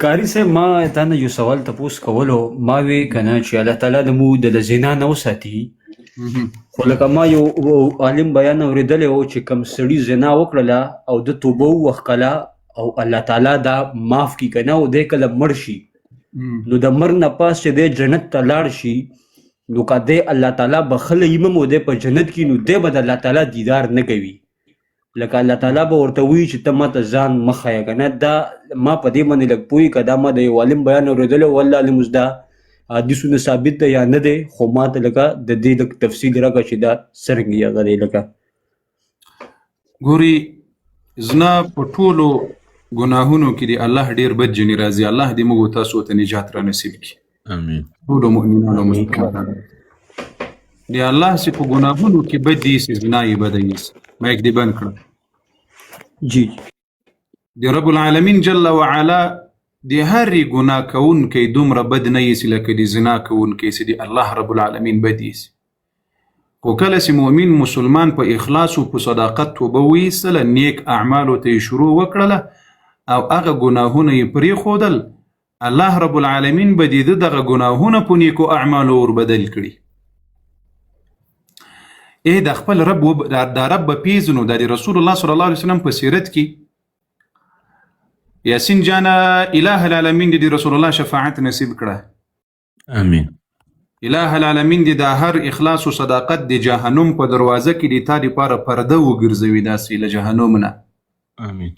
کاری صاحب ما تا نه یو سوال تپوس کولو ما وی کنه چې الله تعالی د مو د زنا نه وساتي خو لکه ما یو عالم بیان اورېدلی و چې کوم سړي زنا وکړله او د توبه ووښکله او الله تعالی دا معاف کړي که نه او دی کله مړ شي نو د مرګ نه پاس چې دی جنت ته لاړ شي نو که دی الله تعالی بخلی هم او دی په جنت کې نو دی به د الله تعالی دیدار نه کوي لکه الله تعالی به ورته وایي چې ته ماته ځان مه ښیه که نه دا ما په دې باندې لږ پوهېږي که دا ما د یو عالم بیان اورېدلی والله علم اوس دا حدیثونه ثابت ده یا نه دی خو ما ته لکه د دې لږ تفصیل راکړه چې دا څرنګه یې هغه دی لکه ګوري زنا په ټولو ګناهونو کې دی الله ډېر بد جنې راځي الله دې موږ تاسو ته نجات را نصیب کړي امين ټولو مؤمنانو مسلمانانو دی الله چې په ګناهونو کې بد دي چې زنا یې بده ایسي مایک دې بند کړه جی دی رب العالمین جل وعلا دی هرې ګناه کوونکی دومره بد نه ایسي لکه دی زنا کوونکی چې دی الله رب العالمین بد ایسي خو کله چې مؤمن مسلمان په اخلاص او په صداقت توبه وایستله نیک اعمالو ته یې شروع وکړله او هغه ګناهونه یې پرېښودل الله رب العالمین به د ده دغه ګناهونه په نیکو اعمالو وربدل کړي د خپل رب دا رب به پیژنو دا د رسول الله صلی الله علیه وسلم په سیرت کې یاسین جانا اله العالمین د رسول الله شفاعت نصیب کړه امين اله العالمین د هر اخلاص او صداقت د جهنم په دروازه کې د تا لپاره پرده وګرځوي داسې له جهنم نه امين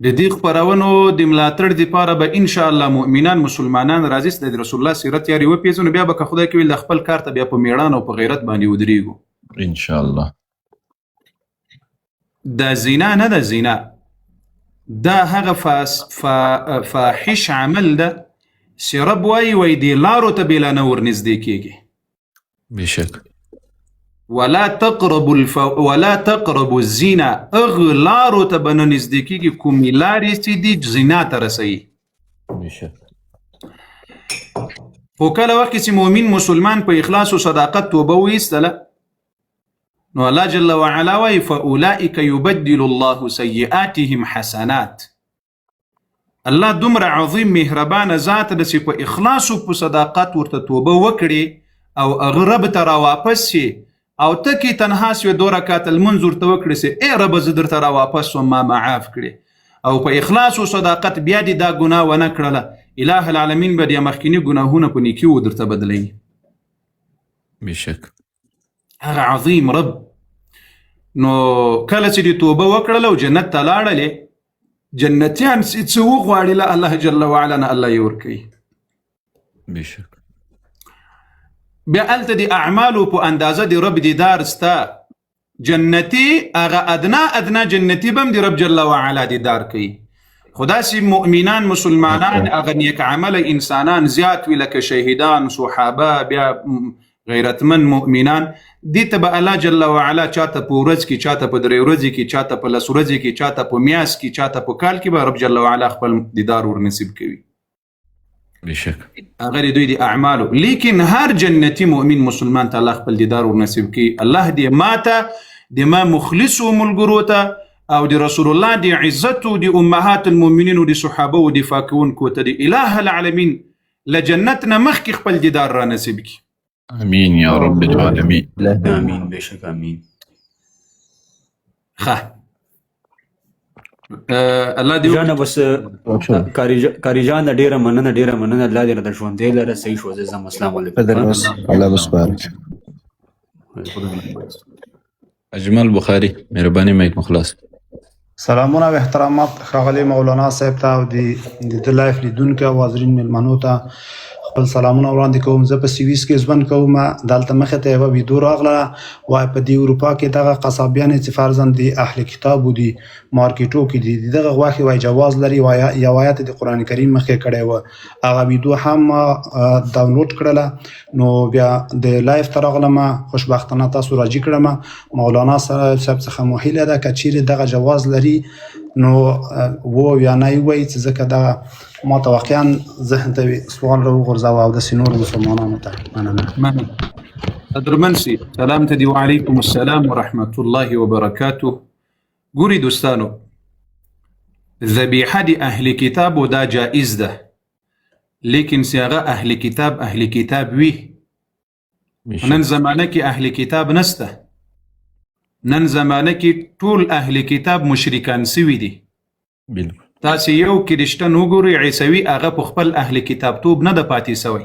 د دې خپرونو د ملاتړ لپاره به ان شاء الله مؤمنان مسلمانان راځي د رسول الله سیرت یاري وپیژنو بیا به خدای کوي د خپل کار ته بیا په میړانه او په غیرت باندې ودرېږو ان شاء الله دا زنا نه ده زنا دا هغه فاحش عمل ده چې رب وایي دی لارو ته بېله نه ورنږدې کېږي بشک ولا تقربوا الزنا اغلارو ته به نه نږدې کېږي کومې لارې چې دي زنا ته رسوي بشک خو کله وخت چې مؤمن مسلمان په اخلاص او صداقت توبه وایستله نو الله جل وعلا وایي فاولئک یبدل الله سیئاتهم حسنات الله دومره عظیم مهربانه ذات ده چې په اخلاص او په صداقت ورته توبه وکړي او هغه رب ته راواپس شي او ته کې تنها سوې 2 رکعات لمونځ ورته وکړي چې ای رب زه درته راواپس شوم ما معاف کړي او په اخلاص او صداقت بیا دې دا ګناه ونه کړله اله العالمین به دې مخکیني ګناهونه په نیکي درته بدلوي بشک هغه عظیم رب نو کله چې دې توبه وکړله او جنت ته لاړلې جنتیان څه وغواړي له الله جل وعلا نه الله یې ورکوي بشک بیا هلته د اعمالو په اندازه د رب دیدار ستا جنتي هغه ادنا جنتي به هم د رب جل وعلا دیدار کوي خو داسې مؤمنان مسلمانان هغه نیک عمله انسانان زیات وي لکه شهیدان صحابه بیا غیرتمن مؤمنان دې ته به الله جل وعلا چاته په ورځ کې چاته په 3 ورځې کې چاته په 10 ورځې کې چاته په میاشت کې چاته په کال کې به رب جل وعلا خپل دیدار ورنصیب کوي بشک هغه د دوی د اعمالو لیکن هر جنتی مؤمن مسلمان ته الله خپل دیدار ورنصیب کوي الله دې ماته د ما مخلص او ملګرو ته او د رسول الله د عزت او د امهات المؤمنین او د صحابه او د فاکونکو ته د اله العالمین لجنت نه مخکې خپل دیدار را نصیب کړي امين يا رب العالمين امین بشک امین ښه الله دې جانه بس کاری جان ډیره مننه الله دې راته ژوندې لره صحیح شو زم السلام علیکم الله بسپارك اجمل بخاری مهرباني مایک مخلص سلامونه و احترامات ښاغلي مولانا صاحب ته او د لایف لیدونکو او حاضرین مېلمنو ته خپل سلامونه وړاندې کوم زه په سویس کې ژوند کوم دلته مخې ته یوه ویډیو راغله وایي په دې اروپا کې دغه قصابیانې چې فرضاً د اهل کتابو دي مارکیټو کې دي د دغه غوښې وایي جواز لري یو آیت د قرآن کریم مخکې کړی و هغه ویډیو هم ډاونلوډ کړله نو بیا د لایف ته راغلم خوشبختانه تاسو راجي کړم مولانا صاحب څخه مو هیله ده که چیرې دغه جواز لري نو و یا نه وایي چې ځکه دغه ما ته واقعا ذهن ته سوال راوغورځاوه او داسې نورو مسلمانانو ته مننه قدرمن سي سلام ته دی وعلیکم السلام ورحمة الله وبرکاته ګوري دوستانو ذبیحه د اهل کتابو دا جائز ده لیکن سیغه اهل کتاب وی نن زمانه کې اهل کتاب نسته نن زمانه کې ټول اهل کتاب مشرکان سوي دي بالکل تاسو یو کرشتن وګورئ عیسوي هغه په خپل اهل کتاب توب نه د پاتې سوی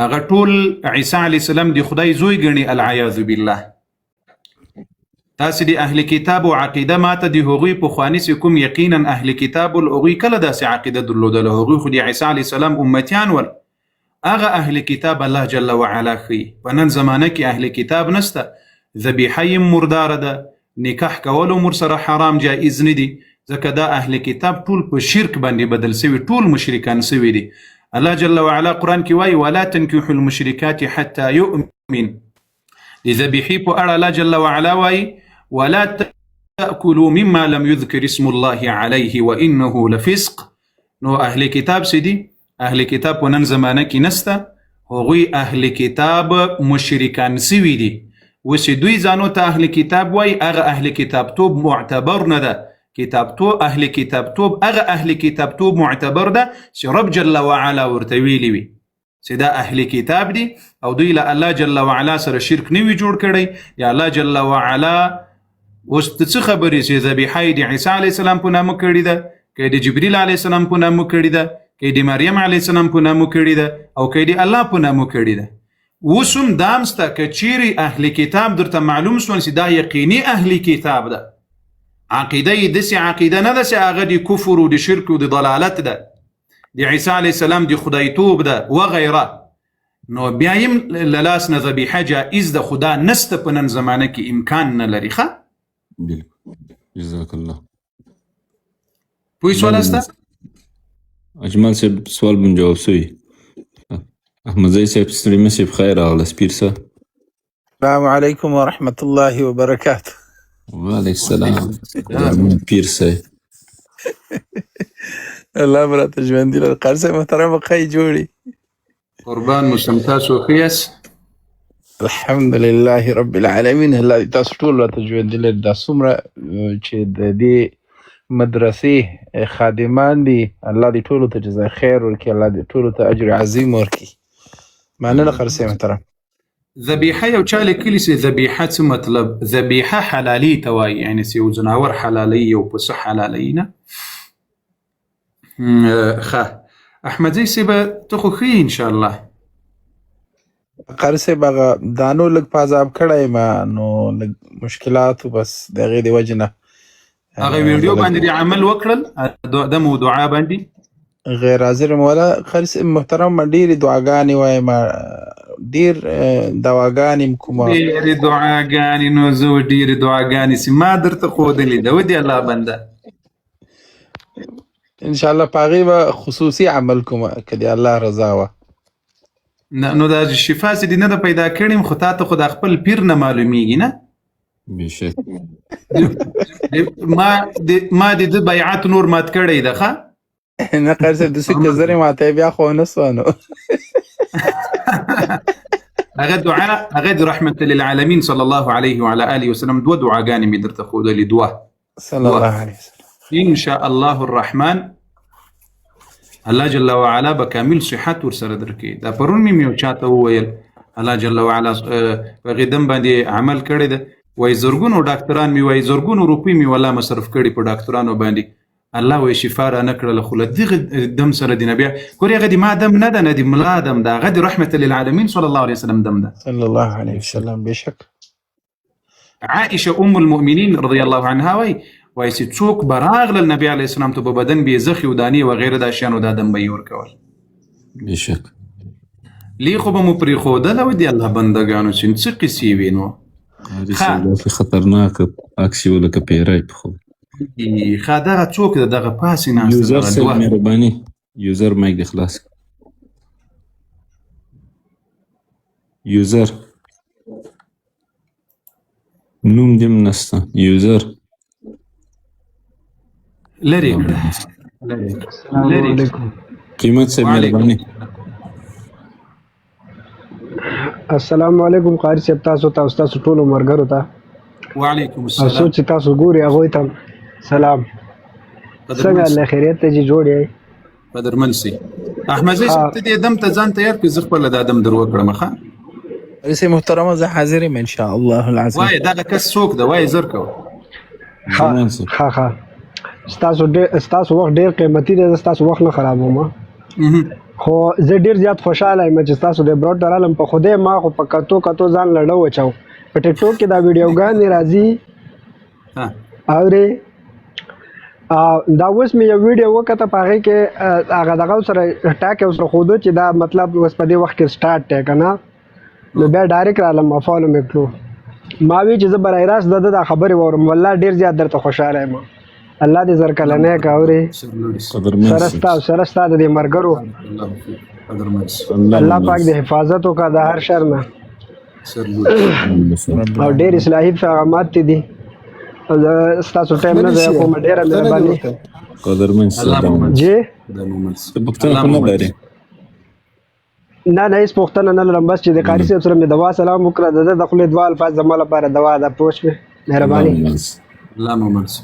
هغه ټول عیسی علیه السلام د خدای زوی ګڼي العیاذ بالله تاسو د اهل کتاب او عقیده ماته د هغوی په خواني کوم یقینا اهل کتاب او هغوی کله داسې عقیده درلودله هغوی خو د عیسی علیه السلام امتیان ول هغه اهل کتاب الله جل وعلا خي په نن زمانه کې اهل کتاب نسته ذبیحه مردار ده نکاح کول مر سره حرام جائز نه دي ځکه دا اهل کتاب ټول په شرک باندې بدل سوي ټول مشرکان سوي دي الله جل وعلا قرآن کې وایي ولا تنكحوا المشركات حتى يؤمن لذبیحې په اړه الله جل وعلا وایي ولا تأكلوا مما لم يذكر اسم الله عليه وإنه لفسق نو اهل کتاب سدي اهل کتاب په نن زمانه کې نسته هغوی اهل کتاب مشرکان سوي دي وسې دوی ځانو ته اهل کتاب وایي هغه اهل کتابتوب معتبر نه ده اهل کتابتوب هغه اهل کتابتوب معتبر ده چې رب جل وعلا ورته ویلي وي چې دا اهل کتاب دي او دوی له الله جل وعلا سره شرک نه وي جوړ کړی یا الله جل وعلا اوس څه خبرې چې ذبیحه د عیسی علیه السلام په نامه کړې ده که د جبریل علیه السلام په نامه کړې ده که د مریم علیه السلام په نامه کړې ده او که د الله په نامه کړې ده اوس هم دام سته که چیرې اهل کتاب درته معلوم شول چې دا یقیني اهل کتاب ده عقیده یې داسې عقیده نه ده چې هغه د کفر او د شرک او د ضلالت ده د عیسی علیه السلام د خدایتوب ده وغیره نو بیا یم له لاس نه ذبیحه جایز ده خو دا نسته په نن زمانه کې امکان نه لري ښه بالکل جزاک الله پوه شولاست اجمل صاحب سوال بن جواب سوی احمدزی صاحب ستړي صاحب خیر راغلاست پیر صاحب السلام علیکم ورحمة الله وبرکاته وعلیکم السلام پیر صاحب الله براته ژوندي لري قاري صاحب محترم خی جوړي قربان مسلم تاسو خیاس الحمد لله رب العالمين الله تاسو ټول راته ژوندي لري دا څومره چې د دې مدرسې خادمان دي الله دې ټولو ته جزای خیر ورکړي الله دې ټولو ته اجر عظیم ورکړي مننه قاري صاحب محترم ذبیحه یو چا لیکلي چې ذبیحه څه مطلب ذبیحه حلالي ته وایي یعنې چې یو ځناور حلالي یو پسه حلالي نه ښه احمدزی صاحب ته خو ښې انشاءالله قاري صاحب هغه دانو لږ په عذاب کړی ما نو لږ مشکلاتو بس د هغې د وجې نه هغه ویډیو باندې د عمل وکړل د موضوعا باندې غیر حاضر مولا قاري صاحب محترم ما ډېرې دعاګانې وایم ډېر دواګانې م کومه ډېرې دعاګانې نو زه ډېرې دعاګانې چې ما درته ښودلې ده ودې الله بنده انشاءالله په هغې به خصوصي عمل کوم که د الله رضا وه نو دا شفا چې دې نه ده پیدا کړې خو تا ته خو د خپل پیر نه معلومیږي نه بېشک ما د ده بیعت نور مات کړی ده ښه نه قاري صاحب داسې که زر یې ماته بیا خو ونه سوه نو هغه دعا هغه د رحمت للعالمین صلی الله علیه وعلى آله وسلم دوه دعاګانې مې درته ښودلې دوه صلی الله علیه وسلم ان شاء الله الرحمن الله جل وعلا به کامل صحت ورسره درکړي دا پرون مې یو چاته وویل الله جل وعلا په غدم باندې عمل کړی ده وای زرګونو ډاکټران مې وای زرګونو روپۍ مې ولا مصرف کړي په ډاکټرانو باندې الله وای شفا را نه کړله خو له دغه دم سره د نبی ګورې هغه د ما دم نه ده نه د ملا دم ده هغه د رحمت للعالمین صلی الله علیه وسلم دم ده صلی الله علیه وسلم بشک عائشه ام المؤمنین رضی الله عنها وای چې څوک به راغله نبی علیه السلام ته په بدن بې زخې و دانې وغیره دا شیانو دا دم به یې ورکول بېشک لی خو به مو پرېښودله و د الله بندګانو چې څه قصې وي نو داسې خطرناکه عکس یې لکه پیری په خوب ښه دغه څوک ده دغه پاسې یوزر صاحب مهرباني یوزر مایک دې خلاص یوزر نوم دې هم نسته یوزر لرې قیمت صاحب مهرباني السلام علیکم قاری صاحب تاسو ټولو مرګرو ته وعلیکم او السلام سوچ چې تاسو ګوري هغوی ته سلام څنګه الله خیریت ته جی جوړ یې قدرمن سي احمد زي ته دې دم ته ځان تیار کړ زه خپل د ادم درو کړم ښه رئیس محترم زه حاضر یم ان شاء الله العظیم وای دا کس څوک دا وای زر کو زمان صاحب ها ستاسو وخت ډیر قیمتي دی ستاسو وخت نه خرابوم خو زه ډیر زیات خوشاله یم چې تاسو د براډ درالم په خوده ما خو په کتو ځان لړو وچاو په ټیک ټاک کې دا ویډیوګانې راځي اورې دا اوس مې یو ویډیو وکړه په هغه کې هغه دغه سره ټاک اوس خودو چې دا مطلب اوس په دې وخت کې سٹارټ ټاک نه نو بیا ډایرکټ رالم فالو مې کړو ما وی چې زه برای راست د خبرې وورم والله ډیر زیات درته خوشاله یم الله دې زر کله نه کاوري قدرمن سرستا د دې مرګرو الله پاک دې حفاظت وکړه د هر شر نه او ډیر اصلاحي پیغامات دي ستاسو ټایم نه ځای کوم ډیره مهرباني قدرمن صاحب جی پښتون نه لري نه هیڅ پوښتنه نه لرم بس چې د قاری صاحب سره مې دوا سلام وکړه د خپل دوا الفاظ زما لپاره دوا ده پوښ مهرباني الله ممنس